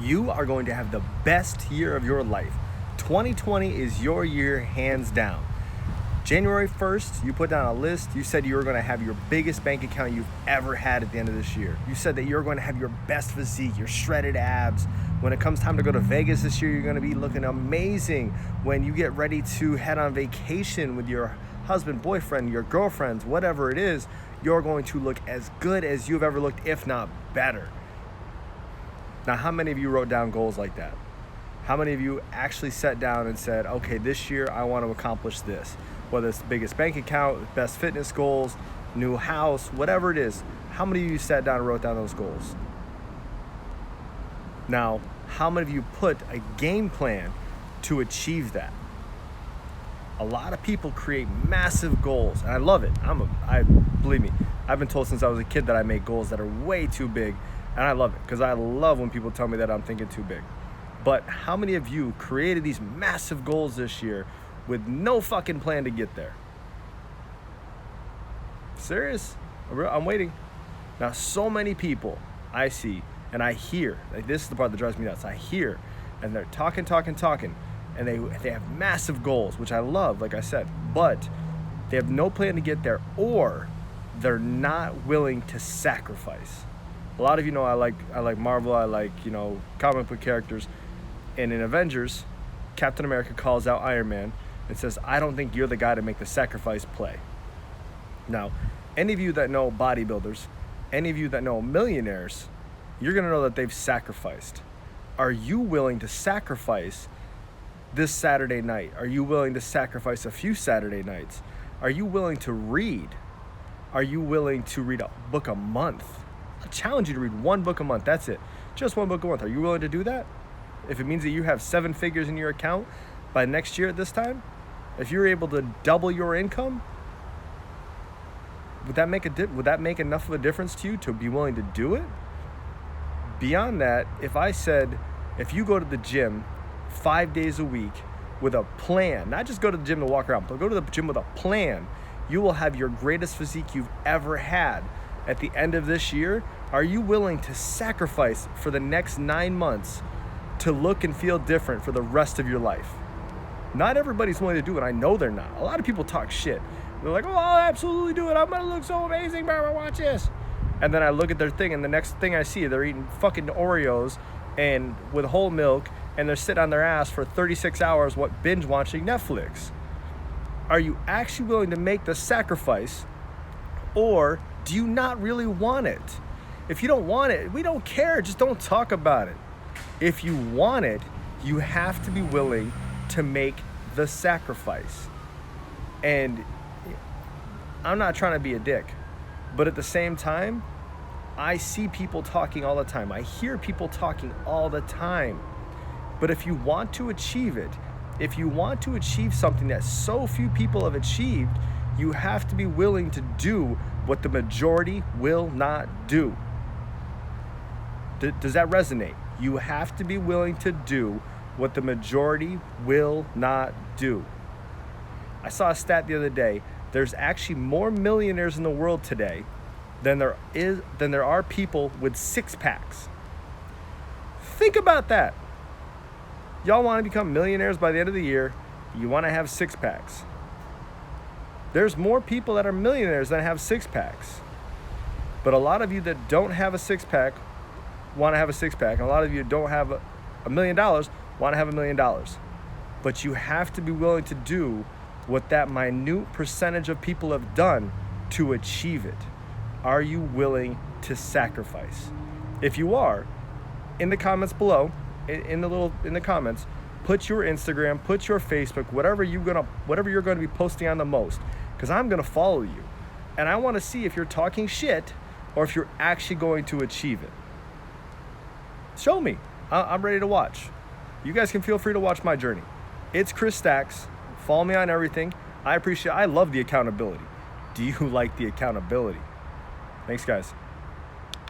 You are going to have the best year of your life. 2020 is your year, hands down. January 1st, you put down a list. You said you were going to have your biggest bank account you've ever had at the end of this year. You said that you're going to have your best physique, your shredded abs. When it comes time to go to Vegas this year, you're going to be looking amazing. When you get ready to head on vacation with your husband, boyfriend, your girlfriends, whatever it is, you're going to look as good as you've ever looked, if not better. Now, how many of you wrote down goals like that? How many of you actually sat down and said, okay, this year I want to accomplish this? Whether it's the biggest bank account, best fitness goals, new house, whatever it is. How many of you sat down and wrote down those goals? Now, how many of you put a game plan to achieve that? A lot of people create massive goals, and I love it. Believe me, I've been told since I was a kid that I make goals that are way too big, and I love it because I love when people tell me that I'm thinking too big. But how many of you created these massive goals this year with no fucking plan to get there? Serious? I'm waiting. Now, so many people I see and I hear, like this is the part that drives me nuts. I hear, and they're talking, and they have massive goals, which I love, like I said, but they have no plan to get there, or they're not willing to sacrifice. A lot of you know I like Marvel, I like, comic book characters. And in Avengers, Captain America calls out Iron Man and says, I don't think you're the guy to make the sacrifice play. Now, any of you that know bodybuilders, any of you that know millionaires, you're going to know that they've sacrificed. Are you willing to sacrifice this Saturday night? Are you willing to sacrifice a few Saturday nights? Are you willing to read? Are you willing to read a book a month? I challenge you to read one book a month. That's it. Just one book a month. Are you willing to do that? If it means that you have 7 figures in your account by next year at this time, if you're able to double your income, would that make enough of a difference to you to be willing to do it? Beyond that, if I said, if you go to the gym 5 days a week with a plan, not just go to the gym to walk around, but go to the gym with a plan, you will have your greatest physique you've ever had at the end of this year. Are you willing to sacrifice for the next 9 months to look and feel different for the rest of your life? Not everybody's willing to do it. I know they're not. A lot of people talk shit. They're like, oh, I'll absolutely do it. I'm going to look so amazing, bro. Watch this. And then I look at their thing, and the next thing I see, they're eating fucking Oreos and with whole milk, and they're sitting on their ass for 36 hours binge watching Netflix. Are you actually willing to make the sacrifice, or do you not really want it? If you don't want it, we don't care. Just don't talk about it. If you want it, you have to be willing to make the sacrifice. And I'm not trying to be a dick, but at the same time, I see people talking all the time. I hear people talking all the time. But if you want to achieve it, if you want to achieve something that so few people have achieved, you have to be willing to do what the majority will not do. Does that resonate? You have to be willing to do what the majority will not do. I saw a stat the other day. There's actually more millionaires in the world today than there are people with 6-packs. Think about that. Y'all want to become millionaires by the end of the year. You want to have 6-packs. There's more people that are millionaires than have 6-packs. But a lot of you that don't have a 6-pack want to have a 6-pack. And a lot of you don't have $1 million want to have $1 million. But you have to be willing to do what that minute percentage of people have done to achieve it. Are you willing to sacrifice? If you are, in the comments below, in the comments, put your Instagram, put your Facebook, whatever you're going to be posting on the most, because I'm going to follow you. And I want to see if you're talking shit or if you're actually going to achieve it. Show me. I'm ready to watch. You guys can feel free to watch my journey. It's Chris Stacks. Follow me on everything. I love the accountability. Do you like the accountability? Thanks, guys.